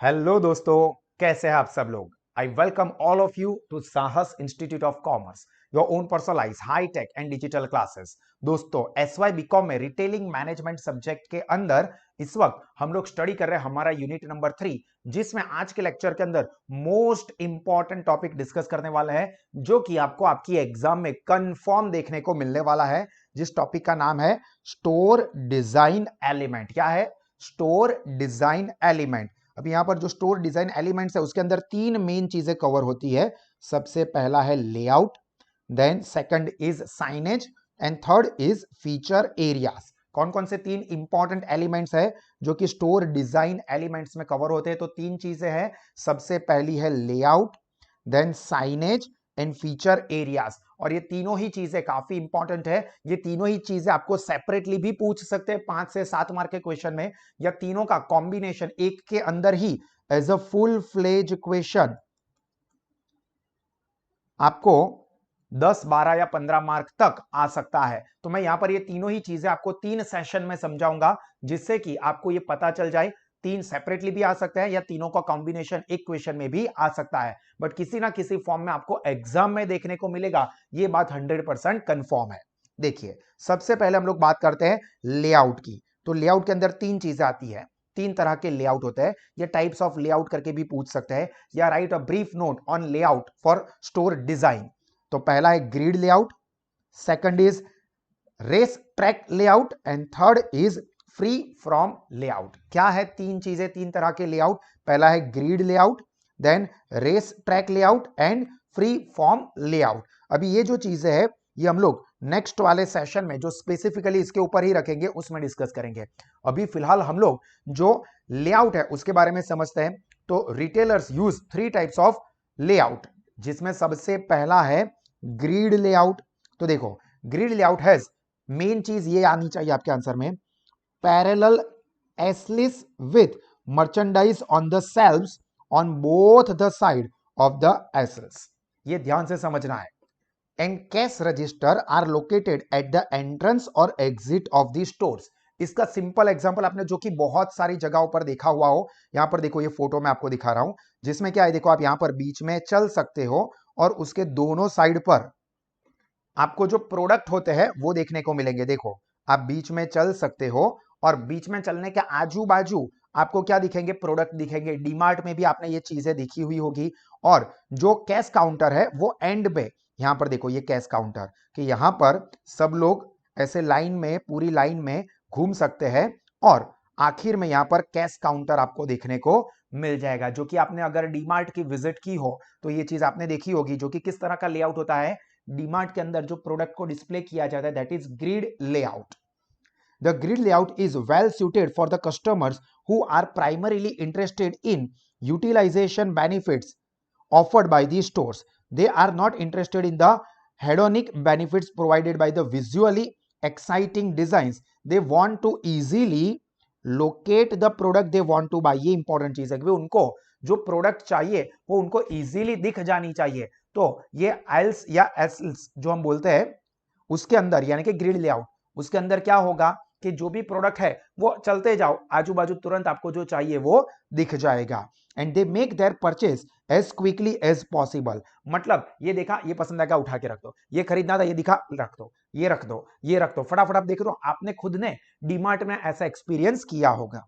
Hello दोस्तों, कैसे हैं आप सब लोग। I welcome all of you to Sahas institute of commerce, your own personalised high tech and digital classes. दोस्तों, एसवाई बीकॉम में रिटेलिंग मैनेजमेंट सब्जेक्ट के अंदर इस वक्त हम लोग स्टडी कर रहे हैं हमारा यूनिट नंबर 3, जिसमें आज के लेक्चर के अंदर मोस्ट इंपॉर्टेंट टॉपिक डिस्कस करने वाले हैं, जो कि आपको आपकी एग्जाम में कंफर्म देखने को मिलने वाला है। जिस टॉपिक का नाम है स्टोर डिजाइन एलिमेंट। क्या है? Store design element. अब यहां पर जो स्टोर डिजाइन एलिमेंट्स है उसके अंदर तीन मेन चीजें कवर होती है। सबसे पहला है layout, then second is signage and third is feature areas. कौन कौन से तीन इंपॉर्टेंट एलिमेंट्स है जो कि स्टोर डिजाइन एलिमेंट्स में कवर होते हैं? तो तीन चीजें हैं। सबसे पहली है layout, then signage and feature areas. और ये तीनों ही चीजें काफी इंपॉर्टेंट है। ये तीनों ही चीजें आपको सेपरेटली भी पूछ सकते हैं 5 से 7 मार्क के क्वेश्चन में, या तीनों का कॉम्बिनेशन एक के अंदर ही as a full fledged question आपको 10, 12 या 15 मार्क तक आ सकता है। तो मैं यहां पर ये तीनों ही चीजें आपको 3 सेशन में समझाऊंगा, जिससे कि आपको ये पता चल जाए तीन सेपरेटली भी आ सकते हैं या तीनों का कॉम्बिनेशन एक क्वेश्चन में भी आ सकता है, बट किसी ना किसी फॉर्म में आपको एग्जाम में देखने को मिलेगा। ये बात 100% कंफर्म है। देखिए, सबसे पहले हम लोग बात करते हैं लेआउट की। तो लेआउट के अंदर तीन चीजें आती है। तीन तरह के लेआउट होते हैं। ये टाइप्स ऑफ लेआउट करके भी पूछ सकते हैं, या write a brief note on layout for store design. तो पहला है grid layout, second is race track layout and third is free form layout. क्या है तीन चीजें, तीन तरह के लेआउट? पहला है grid layout, then race track layout and free form layout. अभी ये जो चीजें है ये हम लोग नेक्स्ट वाले सेशन में जो स्पेसिफिकली इसके ऊपर ही रखेंगे उसमें डिस्कस करेंगे। अभी फिलहाल हम लोग जो लेआउट है उसके बारे में समझते हैं। तो retailers use 3 types of layout, जिसमें सबसे पहला है ग्रिड लेआउट। तो देखो, ग्रिड लेआउट हैज, मेन चीज ये आनी चाहिए आपके आंसर में, parallel aisles with merchandise on the shelves on both the side of the aisles. ये ध्यान से समझना है। And cash register are located at the entrance और एग्जिट ऑफ द स्टोर्स। इसका सिंपल एग्जांपल आपने जो कि बहुत सारी जगहों पर देखा हुआ हो, यहां पर देखो, ये फोटो मैं आपको दिखा रहा हूं, जिसमें क्या है, देखो आप यहां पर बीच में चल सकते हो और उसके दोनों साइड पर आपको जो प्रोडक्ट होते हैं वो देखने को मिलेंगे। देखो, आप बीच में चल सकते हो और बीच में चलने के आजू बाजू आपको क्या दिखेंगे? प्रोडक्ट दिखेंगे। डीमार्ट में भी आपने ये चीजें देखी हुई होगी। और जो कैश काउंटर है वो एंड पे, यहां पर देखो, ये कैश काउंटर कि यहां पर सब लोग ऐसे लाइन में, पूरी लाइन में घूम सकते हैं और आखिर में यहां पर कैश काउंटर आपको देखने को मिल जाएगा। जो कि आपने अगर डीमार्ट की विजिट की हो तो ये चीज आपने देखी होगी, जो कि किस तरह का लेआउट होता है। डीमार्ट के अंदर जो प्रोडक्ट को डिस्प्ले किया जाता है, that is grid layout. The grid layout is well suited for the customers who are primarily interested in utilization benefits offered by these stores. They are not interested in the hedonic benefits provided by the visually exciting designs. They want to easily locate the product they want to buy. ये important चीज है कि उनको जो product चाहिए वो उनको easily दिख जानी चाहिए। तो ये आइल्स या एसल्स जो हम बोलते हैं उसके अंदर, यानी कि ग्रिड लेआउट, उसके अंदर क्या होगा कि जो भी प्रोडक्ट है वो चलते जाओ, आजू बाजू तुरंत आपको जो चाहिए वो दिख जाएगा। And they make their purchase as quickly as possible. मतलब ये देखा, ये पसंद आएगा, उठा के रख दो, ये खरीदना था, ये दिखा, रख दो, ये रख दो, ये रख दो, फटाफट। आप देख रहे हो, आपने खुद ने डीमार्ट में ऐसा एक्सपीरियंस किया होगा।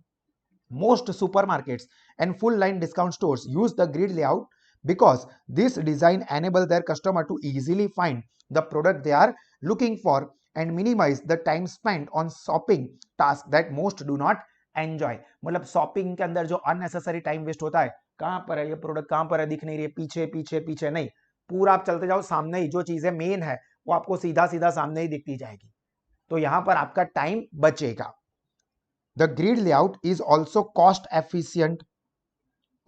Most supermarkets and full line discount stores use the grid layout because this design enables their customer to easily find the product they are looking for and minimize the time spent on shopping tasks that most do not enjoy. मतलब shopping के अंदर जो unnecessary time waste होता है, कहां पर है ये प्रोडक्ट, कहां पर है, दिख नहीं रही है, पीछे पीछे पीछे नहीं, पूरा आप चलते जाओ, सामने ही जो चीजें मेन है वो आपको सीधा सीधा सामने ही दिखती जाएगी। तो यहां पर आपका टाइम बचेगा। The grid layout is also cost efficient.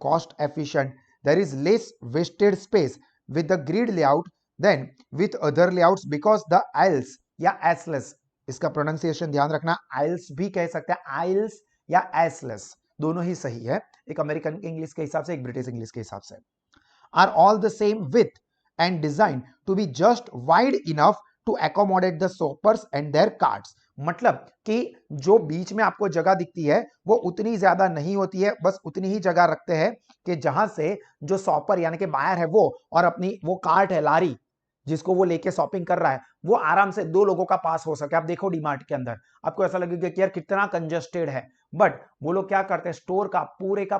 Cost efficient. There is less wasted space with the grid layout than with other layouts because the aisles या एसलेस, इसका प्रोनाउंसिएशन ध्यान रखना, आइल्स भी कह सकते हैं, आइल्स या एसलेस, दोनों ही सही है, एक अमेरिकन इंग्लिश के हिसाब से, एक ब्रिटिश इंग्लिश के हिसाब से। Are all the same width and designed to be just wide enough to accommodate the shoppers and their carts. मतलब कि जो बीच में आपको जगह दिखती है वो उतनी ज्यादा नहीं होती है, बस उतनी ही जगह रखते हैं कि जहां से जो शॉपर यानी कि बायर है वो और अपनी वो कार्ट है, लारी जिसको वो लेके शॉपिंग कर रहा है, वो आराम से दो लोगों का पास हो सके। आप देखो डीमार्ट के अंदर आपको ऐसा लगेगा कि यार कितना कंजेस्टेड है, बट वो लोग क्या करते हैं, स्टोर का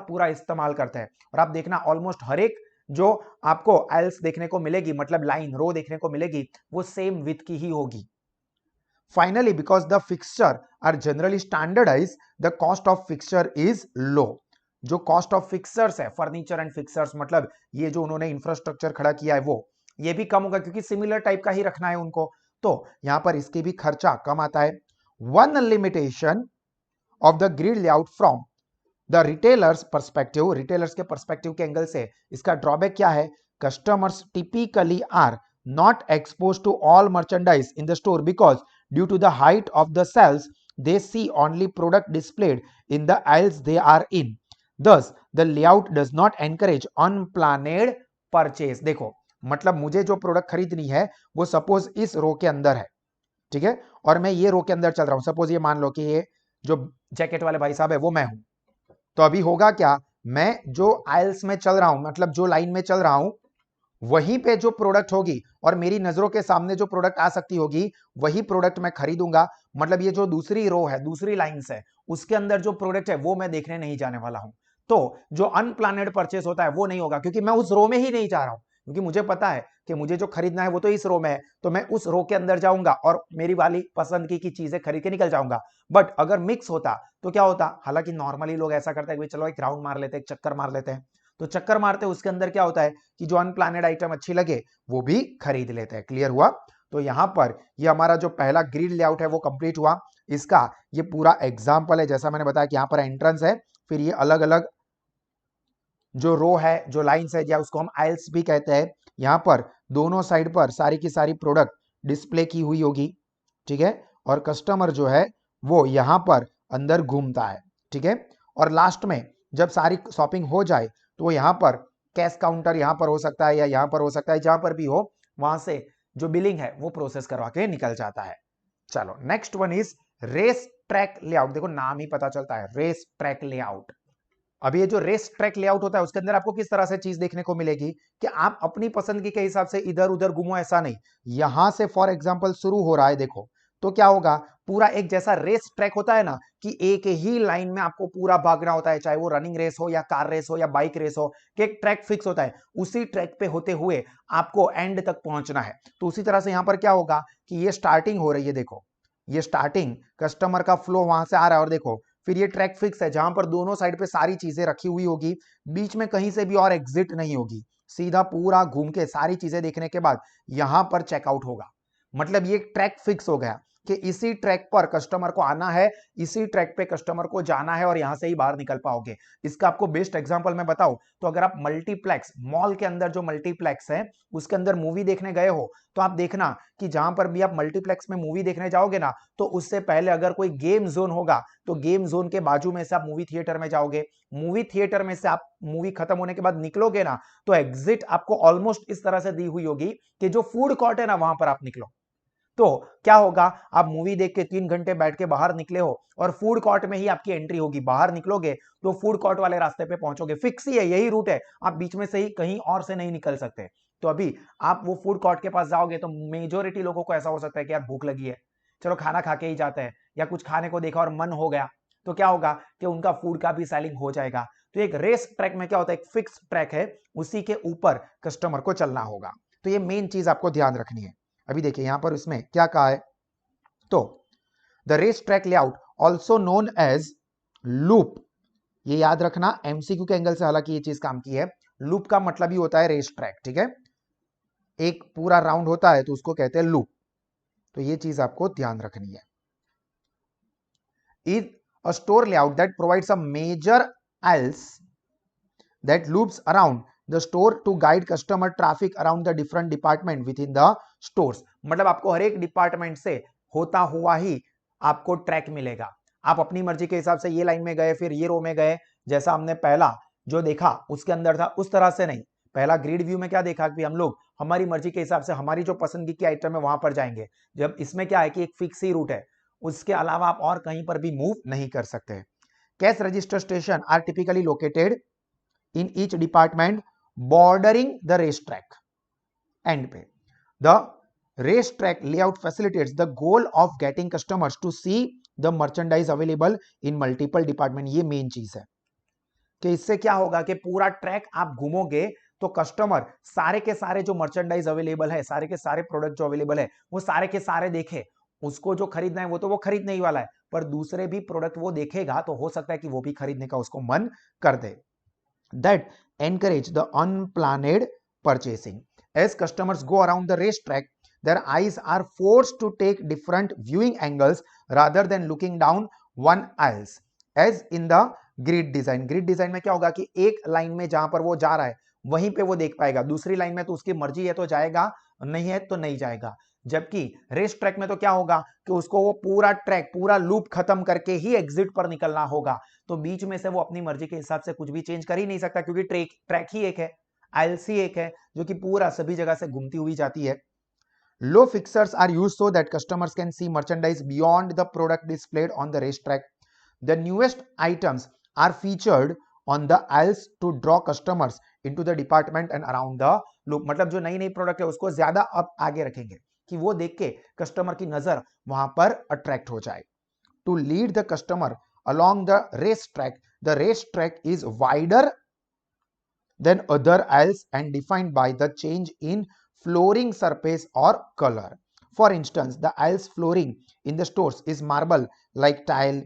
पूरा इस्तेमाल करते हैं। और आप देखना ऑलमोस्ट हर एक जो आपको एल्स देखने को मिलेगी, मतलब लाइन रो देखने को मिलेगी, वो सेम विथ की ही होगी। Finally, because the fixture are generally standardized, the cost of fixture is low. जो कॉस्ट ऑफ फिक्सर्स है, फर्नीचर एंड फिक्सर्स, मतलब ये जो उन्होंने इंफ्रास्ट्रक्चर खड़ा किया है वो ये भी कम होगा क्योंकि सिमिलर टाइप का ही रखना है उनको, तो यहां पर इसके भी खर्चा कम आता है। One limitation of the grid layout from the retailer's perspective, retailers के परस्पेक्टिव के एंगल से इसका ड्रॉबैक क्या है, customers typically are not exposed to all merchandise in the store because due to the height of the shelves they see only product displayed in the aisles they are in, thus the layout does not encourage unplanned purchase। देखो मतलब मुझे जो product खरीदनी है वो suppose इस रो के अंदर है, ठीक है, और मैं ये रो के अंदर चल रहा हूं, सपोज ये मान लो कि ये जो जैकेट वाले भाई साहब है वो मैं हूं, तो अभी होगा क्या, मैं जो आइल्स में चल रहा हूं, मतलब जो लाइन में चल रहा हूं, वहीं पे जो प्रोडक्ट होगी और मेरी नजरों के सामने जो प्रोडक्ट आ सकती होगी वही प्रोडक्ट मैं खरीदूंगा। मतलब ये जो दूसरी रो है, दूसरी लाइंस है, उसके अंदर जो प्रोडक्ट है वो मैं देखने नहीं जाने वाला हूं। तो जो अनप्लानेड परचेस होता है वो नहीं होगा क्योंकि मैं उस रो में ही नहीं जा रहा हूं, क्योंकि मुझे पता है कि मुझे जो खरीदना है वो तो इस रो में है, तो मैं उस रो के अंदर जाऊंगा और मेरी वाली पसंद की चीजें खरीद के निकल जाऊंगा। बट अगर मिक्स होता तो क्या होता, हालांकि नॉर्मली लोग ऐसा करते हैं कि चलो एक राउंड मार लेते हैं, एक चक्कर मार लेते हैं, तो चक्कर मारते उसके अंदर क्या होता है कि जो अनप्लानेड आइटम अच्छी लगे वो भी खरीद लेते हैं। क्लियर हुआ? तो यहां पर ये हमारा जो पहला ग्रिड लेआउट है वो कंप्लीट हुआ। इसका ये पूरा एग्जांपल है, जैसा मैंने बताया कि यहां पर एंट्रेंस है, फिर ये अलग अलग जो रो है, जो लाइंस है, या उसको हम आइल्स भी कहते हैं, यहां पर दोनों साइड पर सारी की सारी प्रोडक्ट डिस्प्ले की हुई होगी, ठीक है, और कस्टमर जो है वो यहां पर अंदर घूमता है, ठीक है, और लास्ट में जब सारी शॉपिंग हो जाए तो वो यहां पर कैश काउंटर यहां पर हो सकता है या यहां पर हो सकता है, जहां पर भी हो वहां से जो बिलिंग है वो प्रोसेस करवा के निकल जाता है। चलो next one is race track layout. देखो नाम ही पता चलता है, रेस ट्रैक लेआउट। अब ये जो रेस ट्रैक लेआउट होता है उसके अंदर आपको किस तरह से चीज देखने को मिलेगी कि आप अपनी पसंद के हिसाब से इधर उधर घूमो, ऐसा नहीं। यहां से फॉर एग्जांपल शुरू हो रहा है, देखो तो क्या होगा, पूरा एक जैसा रेस ट्रैक होता है ना कि एक ही लाइन में आपको पूरा भागना होता है, चाहे वो रनिंग रेस हो या कार रेस हो या बाइक रेस हो, कि एक ट्रैक फिक्स होता है, उसी ट्रैक पे होते हुए आपको एंड तक पहुंचना है। तो उसी तरह से यहां पर क्या होगा कि ये स्टार्टिंग हो रही है, देखो ये स्टार्टिंग कस्टमर का फ्लो वहां से आ रहा है, और देखो फिर ये ट्रैक फिक्स है जहां पर दोनों साइड पे सारी चीजें रखी हुई होगी, बीच में कहीं से भी और एग्जिट नहीं होगी, सीधा पूरा घूम के सारी चीजें देखने के बाद यहां पर चेकआउट होगा। मतलब ये ट्रैक फिक्स हो गया कि इसी ट्रैक पर कस्टमर को आना है, इसी ट्रैक पे कस्टमर को जाना है और यहां से ही बाहर निकल पाओगे। इसका आपको बेस्ट एग्जांपल मैं बताऊं तो अगर आप मल्टीप्लेक्स मॉल के अंदर जो मल्टीप्लेक्स है उसके अंदर मूवी देखने गए हो, तो आप देखना कि जहां पर भी आप मल्टीप्लेक्स में मूवी देखने जाओगे ना, तो उससे पहले अगर कोई गेम जोन होगा तो गेम जोन के बाजू में से आप मूवी थिएटर में जाओगे, मूवी थिएटर में से आप मूवी खत्म होने के बाद निकलोगे ना, तो एग्जिट आपको ऑलमोस्ट इस तरह से दी हुई होगी कि जो फूड कोर्ट है ना वहां पर आप निकलो। तो क्या होगा, आप मूवी देख के 3 घंटे बैठ के बाहर निकले हो और फूड कोर्ट में ही आपकी एंट्री होगी, बाहर निकलोगे तो फूड कोर्ट वाले रास्ते पे पहुंचोगे, फिक्स ही है, यही रूट है, आप बीच में से ही कहीं और से नहीं निकल सकते। तो अभी आप वो फूड कोर्ट के पास जाओगे तो मेजोरिटी लोगों को ऐसा हो सकता है कि यार भूख लगी है, चलो खाना खा के ही जाते हैं, या कुछ खाने को देखा और मन हो गया, तो क्या होगा कि उनका फूड का भी सेलिंग हो जाएगा। तो एक रेस ट्रैक में क्या होता है, एक फिक्स ट्रैक है, उसी के ऊपर कस्टमर को चलना होगा। तो ये मेन चीज आपको ध्यान रखनी है। अभी देखिए यहां पर इसमें क्या कहा है, तो the race track layout also known as loop, ये याद रखना एमसीक्यू के एंगल से हालांकि ये चीज काम की है। लूप का मतलब ही होता है रेस ट्रैक, ठीक है, एक पूरा राउंड होता है तो उसको कहते हैं लूप, तो ये चीज आपको ध्यान रखनी है। Is a store layout that provides a major एल्स that loops around the store to guide customer traffic around the different department within the stores। मतलब आपको हर एक डिपार्टमेंट से होता हुआ ही आपको ट्रैक मिलेगा, आप अपनी मर्जी के हिसाब से ये लाइन में गए फिर ये रो में गए, जैसा हमने पहला जो देखा उसके अंदर था उस तरह से नहीं। पहला ग्रिड व्यू में क्या देखा कि हम लोग हमारी मर्जी के हिसाब से हमारी जो पसंद की आइटम है वहां पर जाएंगे, जब इसमें क्या है कि एक फिक्स ही रूट है, उसके अलावा आप और कहीं पर भी मूव नहीं कर सकते। Cash register station are typically located in each department bordering the race track and pay. The race track layout facilitates the goal of getting customers to see the merchandise available in multiple department. ये main चीज है कि इससे क्या होगा कि पूरा track आप घूमोगे तो कस्टमर सारे के सारे जो मर्चेंडाइज अवेलेबल है, सारे के सारे प्रोडक्ट जो अवेलेबल है, वो सारे के सारे देखे। उसको जो खरीदना है वो तो वो खरीदने ही वाला है, पर दूसरे भी प्रोडक्ट वो देखेगा तो हो सकता है कि वो भी खरीदने का उसको मन कर दे। That encourage the unplanned purchasing. As customers go around the race track, their eyes are forced to take different viewing angles rather than looking down one aisles as in the grid design. Grid design में क्या होगा कि एक line में जहां पर वो जा रहा है वहीं पे वो देख पाएगा, दूसरी लाइन में तो उसकी मर्जी है तो जाएगा, नहीं है तो नहीं जाएगा। जबकि रेस ट्रैक में तो क्या होगा कि उसको वो पूरा ट्रैक, पूरा लूप खत्म करके ही एग्जिट पर निकलना होगा, तो बीच में से वो अपनी मर्जी के हिसाब से कुछ भी चेंज कर ही नहीं सकता, क्योंकि ट्रैक ही एक है, आईएलसी एक है जो कि पूरा सभी जगह से घूमती हुई जाती है। Low fixtures are used so that customers can see merchandise beyond the product displayed on the racetrack. The newest items are featured on the aisles to draw customers into the department and around the loop. मतलब जो नई नई product है उसको ज्यादा अब आगे रखेंगे कि वो देख के कस्टमर की नजर वहां पर अट्रैक्ट हो जाए। To lead the customer along the racetrack is wider than other aisles and defined by the change in flooring surface or color. For instance, the aisles flooring in the stores is marble like tile,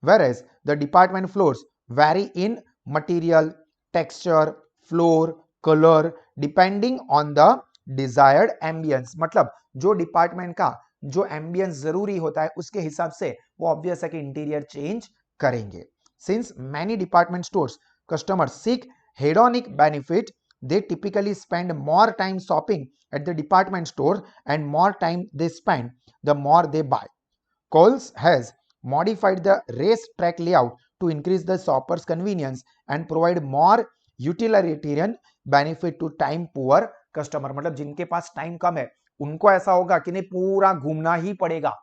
whereas the department floors vary in material, texture, floor, color depending on the desired ambience. मतलब जो department का जो ambience जरूरी होता है उसके हिसाब से वो ऑब्वियस है कि इंटीरियर चेंज करेंगे। Since many department stores customers seek hedonic benefit, they typically spend more time shopping at the department store and more time they spend, the more they buy. Kohl's has modified the race track layout to increase the shopper's convenience and provide more utilitarian benefit to time poor customer। मतलब जिनके पास time कम है उनको ऐसा होगा कि नहीं पूरा घूमना ही पड़ेगा,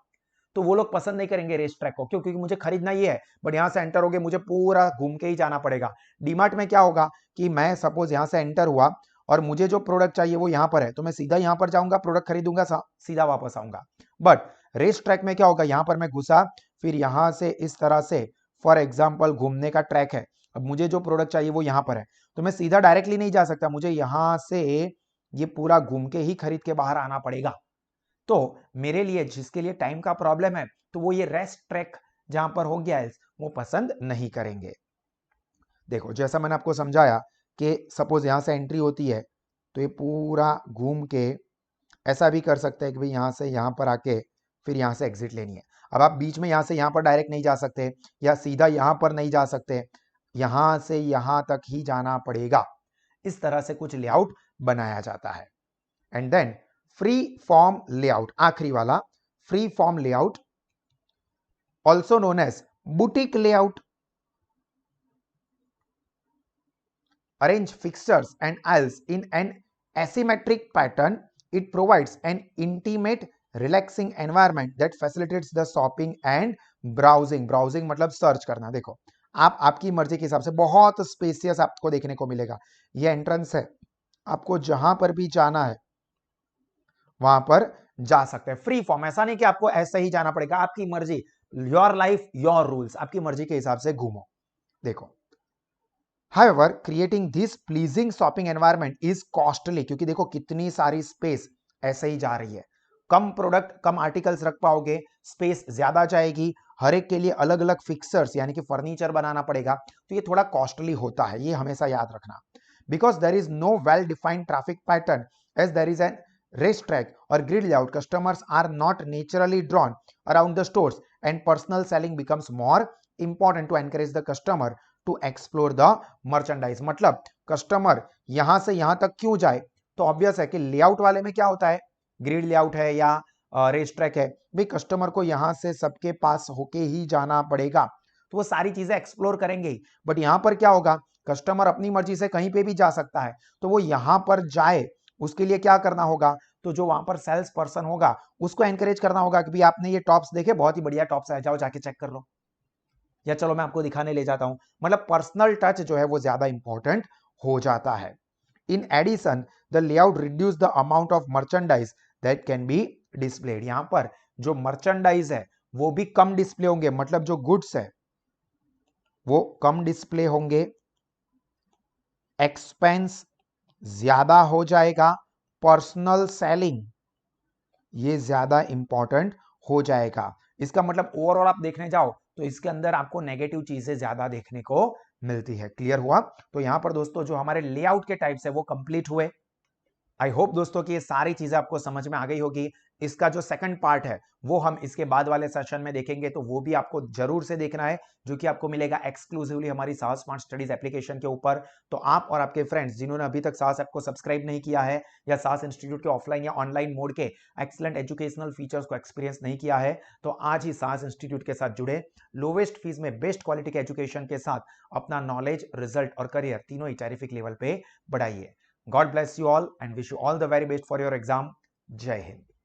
तो वो लोग पसंद नहीं करेंगे रेस ट्रैक को। क्यों? क्योंकि मुझे खरीदना ही है, बट यहां से एंटर हो गए मुझे पूरा घूम के ही जाना पड़ेगा। डीमार्ट में क्या होगा कि मैं सपोज यहां से एंटर हुआ और मुझे जो प्रोडक्ट चाहिए वो यहां पर है, तो मैं सीधा यहां पर जाऊंगा, प्रोडक्ट खरीदूंगा, सीधा वापस आऊंगा। बट रेस ट्रैक में क्या होगा, यहां पर मैं घुसा, फिर यहां से इस तरह से फॉर एग्जाम्पल घूमने का ट्रैक है, अब मुझे जो प्रोडक्ट चाहिए वो यहां पर है, तो मैं सीधा डायरेक्टली नहीं जा सकता, मुझे यहां से ये पूरा घूम के ही खरीद के बाहर आना पड़ेगा। तो मेरे लिए, जिसके लिए टाइम का प्रॉब्लम है, तो वो ये रेस्ट ट्रैक जहां पर हो गया वो पसंद नहीं करेंगे। देखो जैसा मैंने आपको समझाया कि सपोज यहां से एंट्री होती है तो ये पूरा घूम के ऐसा भी कर सकते हैं कि भाई यहां से यहां पर आके फिर यहां से एग्जिट लेनी है। अब आप बीच में यहां से यहां पर डायरेक्ट नहीं जा सकते या सीधा यहां पर नहीं जा सकते, यहां से यहां तक ही जाना पड़ेगा। इस तरह से कुछ लेआउट बनाया जाता है। And then free form layout, आखिरी वाला free form layout, also known as boutique layout, arrange fixtures and aisles in an asymmetric pattern. It provides an intimate relaxing environment that facilitates the shopping and browsing। browsing मतलब search करना। देखो आप आपकी मर्जी के हिसाब से बहुत स्पेसियस आपको देखने को मिलेगा, ये एंट्रेंस है, आपको जहां पर भी जाना है वहां पर जा सकते हैं। फ्री फॉर्म, ऐसा नहीं कि आपको ऐसे ही जाना पड़ेगा, आपकी मर्जी, योर लाइफ योर रूल्स, आपकी मर्जी के हिसाब से घूमो। देखो However, creating this pleasing shopping environment is costly, क्योंकि देखो कितनी सारी स्पेस ऐसे ही जा रही है, कम प्रोडक्ट कम आर्टिकल्स रख पाओगे, स्पेस ज्यादा जाएगी, हर एक के लिए अलग अलग फिक्सर्स यानी कि फर्नीचर बनाना पड़ेगा, तो ये थोड़ा कॉस्टली होता है, ये हमेशा याद रखना। Because there is no well defined traffic pattern as there is an racetrack or grid layout, customers are not naturally drawn around the stores and personal selling becomes more important to encourage the customer to explore the merchandise। मतलब customer यहां से यहां तक क्यों जाए, तो obvious है कि लेआउट वाले में क्या होता है, ग्रिड लेआउट है या रेस ट्रैक है, भाई कस्टमर को यहां से सबके पास होके ही जाना पड़ेगा, तो वो सारी चीजें एक्सप्लोर करेंगे। बट यहां पर क्या होगा, कस्टमर अपनी मर्जी से कहीं पे भी जा सकता है, तो वो यहां पर जाए उसके लिए क्या करना होगा, तो जो वहां पर सेल्स पर्सन होगा उसको एनकरेज करना होगा कि भाई आपने ये टॉप्स देखे, बहुत ही बढ़िया टॉप्स है, जाओ जाके चेक कर लो, या चलो मैं आपको दिखाने ले जाता हूं। मतलब पर्सनल टच जो है वो ज्यादा इंपॉर्टेंट हो जाता है। In addition the layout reduce the amount of merchandise that can be displayed. यहां पर जो मर्चेंडाइज है वो भी कम डिस्प्ले होंगे, मतलब जो गुड्स है वो कम डिस्प्ले होंगे, एक्सपेंस ज्यादा हो जाएगा, पर्सनल सेलिंग ये ज्यादा इंपॉर्टेंट हो जाएगा। इसका मतलब ओवरऑल आप देखने जाओ तो इसके अंदर आपको नेगेटिव चीजें ज्यादा देखने को मिलती है। क्लियर हुआ? तो यहां पर दोस्तों जो हमारे लेआउट के टाइप्स है वो कंप्लीट हुए। आई होप दोस्तों कि ये सारी चीजें आपको समझ में आ गई होगी। इसका जो सेकंड पार्ट है वो हम इसके बाद वाले सेशन में देखेंगे, तो वो भी आपको जरूर से देखना है, जो कि आपको मिलेगा एक्सक्लूसिवली हमारी साहस स्मार्ट स्टडीज एप्लीकेशन के ऊपर। तो आप और आपके फ्रेंड्स जिन्होंने अभी तक साहस ऐप को सब्सक्राइब नहीं किया है या साहस इंस्टीट्यूट के ऑफलाइन या ऑनलाइन मोड के एक्सलेंट एजुकेशनल फीचर्स को एक्सपीरियंस नहीं किया है, तो आज ही साहस इंस्टीट्यूट के साथ जुड़े, लोवेस्ट फीस में बेस्ट क्वालिटी के एजुकेशन के साथ अपना नॉलेज, रिजल्ट और करियर तीनों ही टेरिफिक लेवल पे बढ़ाइए। God bless you all and wish you all the very best for your exam. Jai Hind.